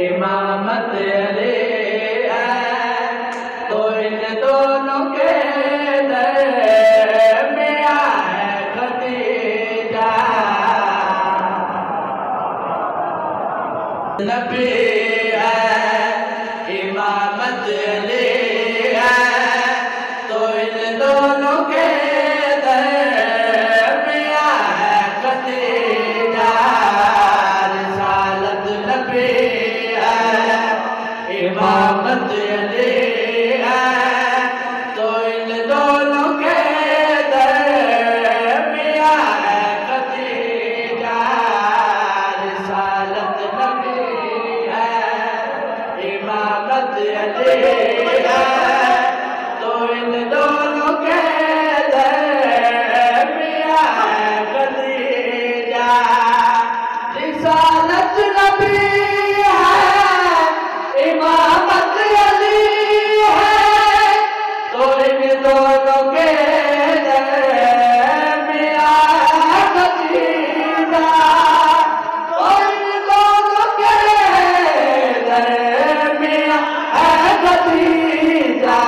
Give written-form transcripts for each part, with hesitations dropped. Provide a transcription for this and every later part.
इमामत अली है तो इन दोनों के दरमियां है खदीजा। नबी है इमामत अली है तो इन दोनों के दरमियां है खदीजा। रिसालत नबी है इमामत अली है तो इन दोनों के दरमियां है खदीजा। रिसालत नबी है इमामत अली है तो इन दोनों के दरमियां है खदीजा। रिसालत नबी इमामत अली है तो इन दोनों के दरमियां है खदीजा। तो इन दोनों के दरमियां है खदीजा।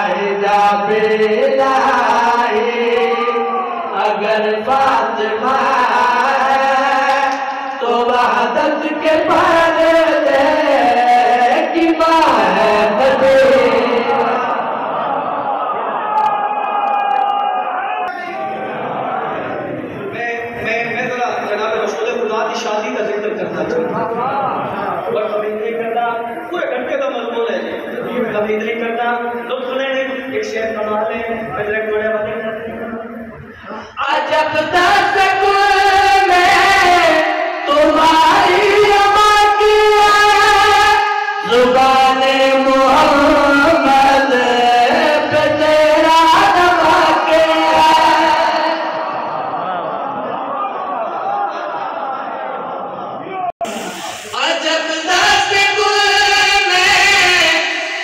हिजाब इलाही अगर फातिमा है तो वहदत के पर्दे की मां है खदीजा। मैं जरा जनाब रसूल खुदा की शादी का जिक्र करना चाहता हूँ और कभी नहीं करता, पूरे घंटे का मजमून है जी, कभी नहीं करता। लुत्फ लेने एक शेर कमा ले हजरत बड़े वाले अजब दस गुल में तुम्हारी अमा की है जुबाने मोहम्मद पे तेरा नमा के है। अजब दस गुल में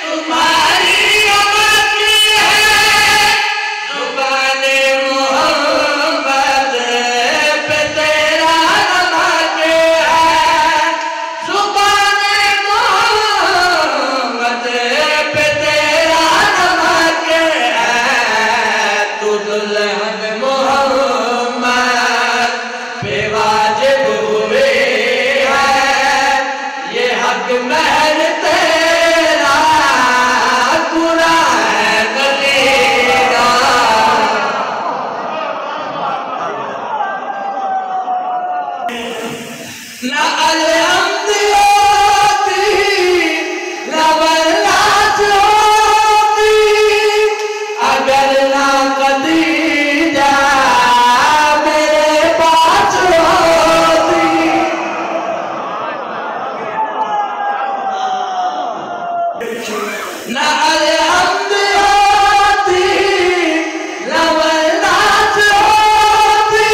तुम्हारी अमा की है जुबाने मोहम्मद पे तेरा नमा के है। जुबाने मोहम्मद पे तेरा नमा के है। तू दुल्हन मोहम्मद पे वाजिब हुए है ये हक महल तेरा पूरा है खदीजा। ना अलहम्द होती ना बर्दाश्त होती अगर ना खदीजा मेरे पास होती। ना अलहम्द होती ना बर्दाश्त होती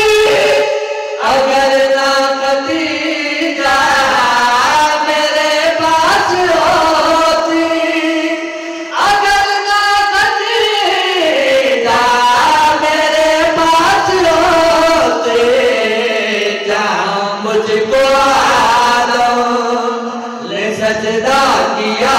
अगर ना खदीजा मेरे पास होती। अगर ना खदीजा मेरे पास होते जहाँ मुझको आदम ने सजदा किया